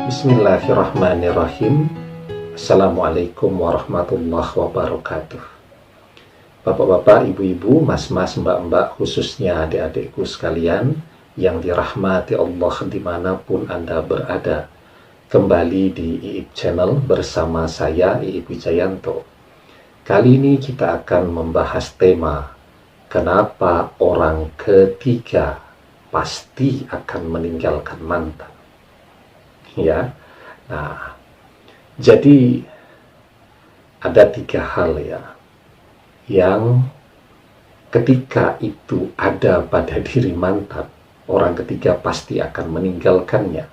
Bismillahirrahmanirrahim. Assalamualaikum warahmatullahi wabarakatuh. Bapak-bapak, ibu-ibu, mas-mas, mbak-mbak, khususnya adik-adikku sekalian yang dirahmati Allah dimanapun Anda berada. Kembali di IIB Channel bersama saya, IIB Wijayanto. Kali ini kita akan membahas tema kenapa orang ketiga pasti akan meninggalkan mantan. Ya, nah, jadi ada 3 hal ya, yang ketika itu ada pada diri mantan, orang ketiga pasti akan meninggalkannya.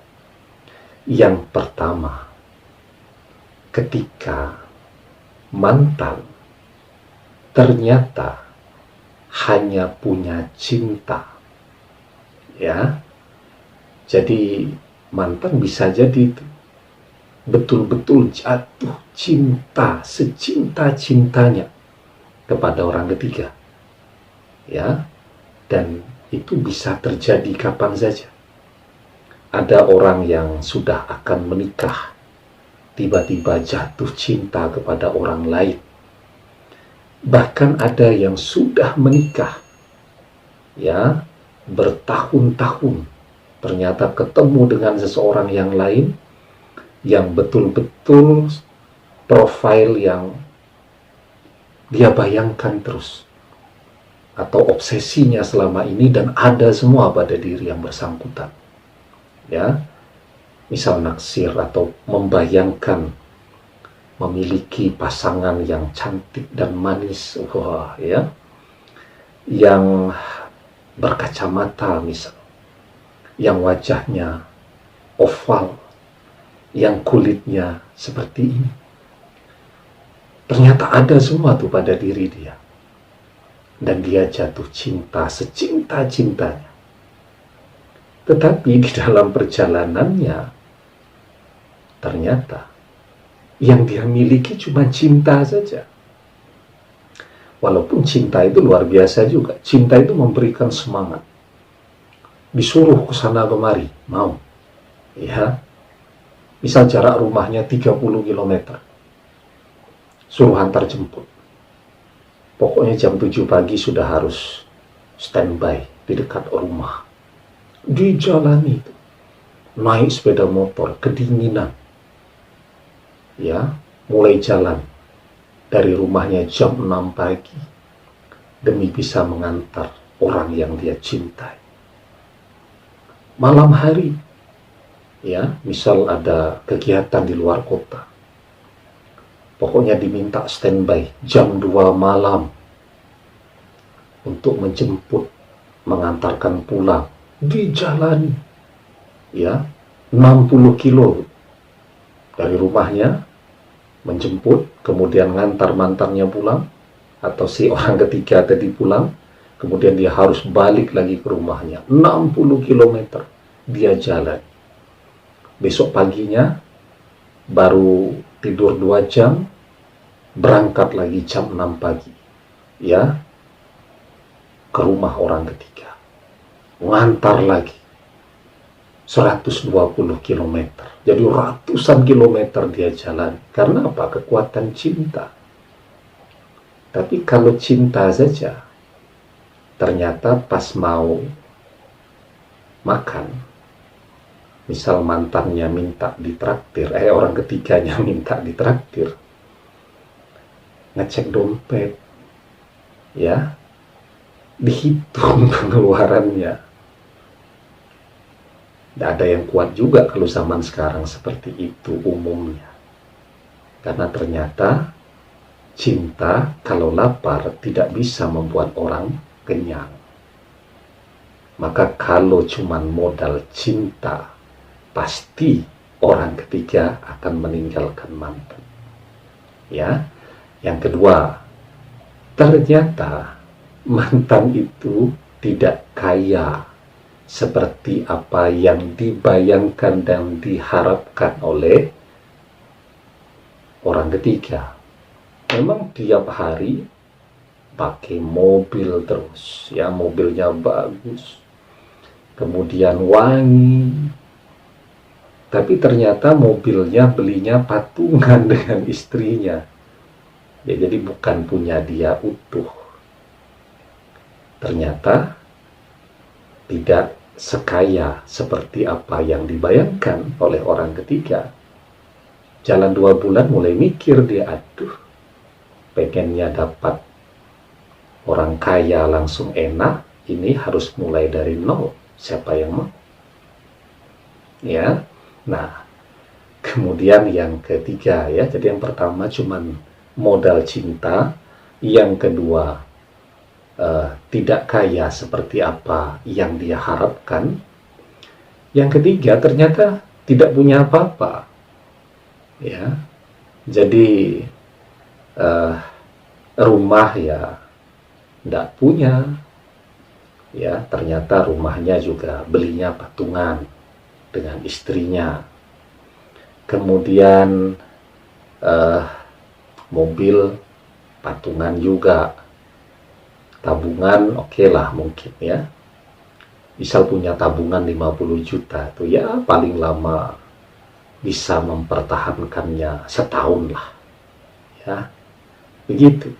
Yang pertama, ketika mantan ternyata hanya punya cinta, ya, jadi mantan bisa jadi itu betul-betul jatuh cinta, secinta-cintanya kepada orang ketiga, ya, dan itu bisa terjadi kapan saja. Ada orang yang sudah akan menikah, tiba-tiba jatuh cinta kepada orang lain. Bahkan ada yang sudah menikah, ya, bertahun-tahun, ternyata ketemu dengan seseorang yang lain yang betul-betul profil yang dia bayangkan terus, atau obsesinya selama ini, dan ada semua pada diri yang bersangkutan, ya, misal naksir atau membayangkan memiliki pasangan yang cantik dan manis, wah, ya, yang berkacamata misal, yang wajahnya oval, yang kulitnya seperti ini. Ternyata ada semua tuh pada diri dia, dan dia jatuh cinta secinta-cintanya. Tetapi di dalam perjalanannya ternyata yang dia miliki cuma cinta saja. Walaupun cinta itu luar biasa juga, cinta itu memberikan semangat. Disuruh ke sana kemari, mau, ya. Misal jarak rumahnya 30 km, suruh antar jemput. Pokoknya jam 7 pagi sudah harus standby di dekat rumah. Dijalani itu, naik sepeda motor, kedinginan, ya, mulai jalan dari rumahnya jam 6 pagi demi bisa mengantar orang yang dia cintai. Malam hari, ya, misal ada kegiatan di luar kota, pokoknya diminta standby jam 2 malam untuk menjemput, mengantarkan pulang. Dijalani, ya, 60 kilo dari rumahnya, menjemput, kemudian ngantar mantannya pulang, atau si orang ketiga tadi pulang, kemudian dia harus balik lagi ke rumahnya, 60 km dia jalan. Besok paginya baru tidur 2 jam, berangkat lagi jam 6 pagi, ya, ke rumah orang ketiga, ngantar lagi 120 km. Jadi ratusan kilometer dia jalan. Karena apa? Kekuatan cinta. Tapi kalau cinta saja, ternyata pas mau makan, misal mantannya minta ditraktir, orang ketiganya minta ditraktir, ngecek dompet, ya, dihitung pengeluarannya. Tidak ada yang kuat juga kalau zaman sekarang seperti itu umumnya. Karena ternyata cinta kalau lapar tidak bisa membuat orang kenyang. Maka kalau cuman modal cinta, pasti orang ketiga akan meninggalkan mantan. Ya, yang kedua, ternyata mantan itu tidak kaya seperti apa yang dibayangkan dan diharapkan oleh orang ketiga. Memang tiap hari pakai mobil terus, ya, mobilnya bagus, kemudian wangi, tapi ternyata mobilnya belinya patungan dengan istrinya. Ya, jadi bukan punya dia utuh. Ternyata tidak sekaya seperti apa yang dibayangkan oleh orang ketiga. Jalan 2 bulan mulai mikir dia, aduh, pengennya dapat orang kaya langsung enak, ini harus mulai dari nol. Siapa yang mau? Ya, nah, kemudian yang ketiga ya, jadi yang pertama cuman modal cinta, yang kedua tidak kaya seperti apa yang dia harapkan, yang ketiga ternyata tidak punya apa-apa. Ya, jadi rumah ya tidak punya, ya ternyata rumahnya juga belinya patungan dengan istrinya. Kemudian mobil patungan juga, tabungan oke lah mungkin ya, misal punya tabungan 50 juta tuh ya paling lama bisa mempertahankannya setahun lah ya, begitu.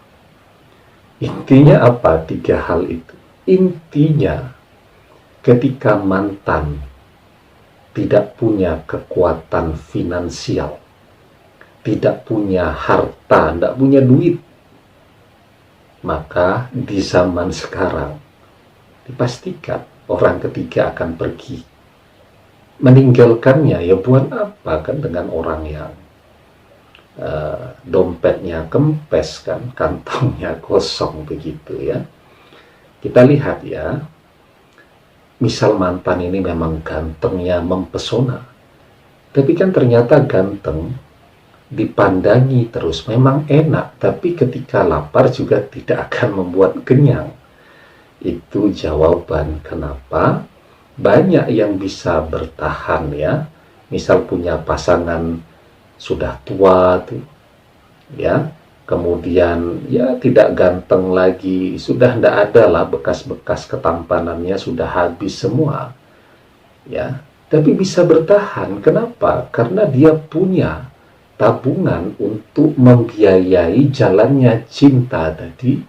Intinya apa? 3 hal itu. Intinya ketika mantan tidak punya kekuatan finansial, tidak punya harta, tidak punya duit, maka di zaman sekarang dipastikan orang ketiga akan pergi, meninggalkannya. Ya buat apa kan dengan orang yang dompetnya kempes kan, kantongnya kosong begitu ya. Kita lihat ya, misal mantan ini memang gantengnya mempesona, tapi kan ternyata ganteng dipandangi terus memang enak, tapi ketika lapar juga tidak akan membuat kenyang. Itu jawaban kenapa banyak yang bisa bertahan ya, misal punya pasangan sudah tua tuh ya, kemudian ya tidak ganteng lagi, sudah tidak ada lah bekas-bekas ketampanannya, sudah habis semua ya, tapi bisa bertahan. Kenapa? Karena dia punya tabungan untuk membiayai jalannya cinta tadi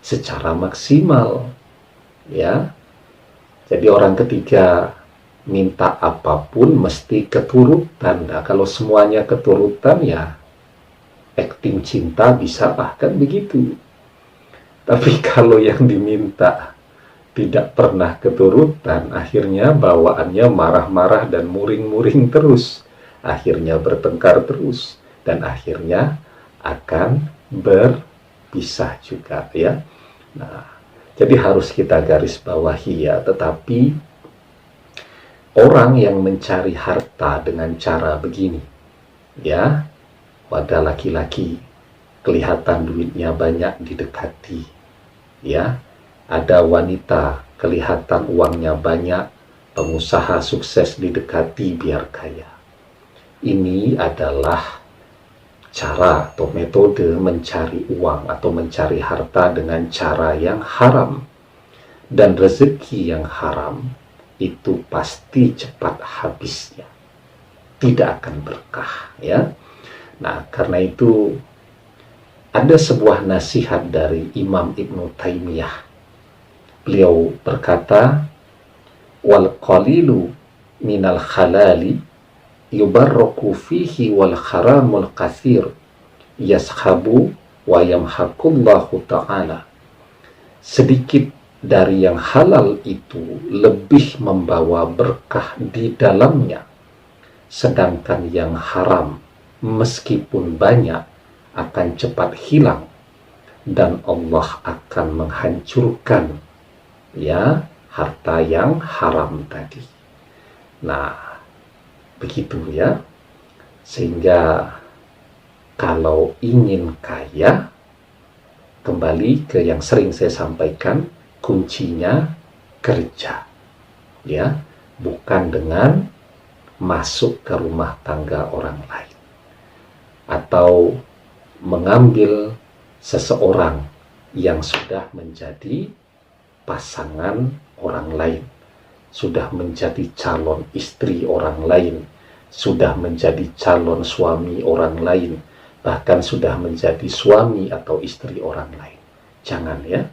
secara maksimal ya. Jadi orang ketiga minta apapun mesti keturutan. Nah, kalau semuanya keturutan ya acting cinta bisa bahkan begitu. Tapi kalau yang diminta tidak pernah keturutan, akhirnya bawaannya marah-marah dan muring-muring terus, akhirnya bertengkar terus, dan akhirnya akan berpisah juga ya. Nah, jadi harus kita garis bawahi ya. Tetapi orang yang mencari harta dengan cara begini ya, pada laki-laki kelihatan duitnya banyak didekati ya, ada wanita kelihatan uangnya banyak, pengusaha sukses didekati biar kaya. Ini adalah cara atau metode mencari uang atau mencari harta dengan cara yang haram, dan rezeki yang haram itu pasti cepat habisnya, tidak akan berkah ya. Nah, karena itu ada sebuah nasihat dari Imam Ibnu Taimiyah. Beliau berkata, wal qalilu minal halali yubarraku fihi wal haramul kathir yashabu wa yamhaqullahu ta'ala. Sedikit dari yang halal itu lebih membawa berkah di dalamnya, sedangkan yang haram meskipun banyak akan cepat hilang dan Allah akan menghancurkan ya harta yang haram tadi. Nah, begitu ya. Sehingga kalau ingin kaya, kembali ke yang sering saya sampaikan, kuncinya kerja ya, bukan dengan masuk ke rumah tangga orang lain atau mengambil seseorang yang sudah menjadi pasangan orang lain, sudah menjadi calon istri orang lain, sudah menjadi calon suami orang lain, bahkan sudah menjadi suami atau istri orang lain. Jangan ya,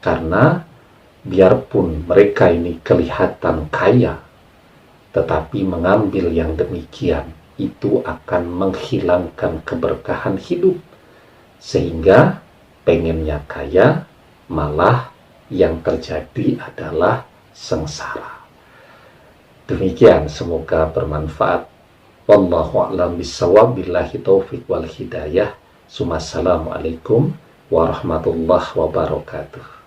karena biarpun mereka ini kelihatan kaya, tetapi mengambil yang demikian itu akan menghilangkan keberkahan hidup, sehingga pengennya kaya malah yang terjadi adalah sengsara. Demikian, semoga bermanfaat. Wallahu a'lam bishawab, billahi taufiq wal hidayah. Assalamualaikum warahmatullahi wabarakatuh.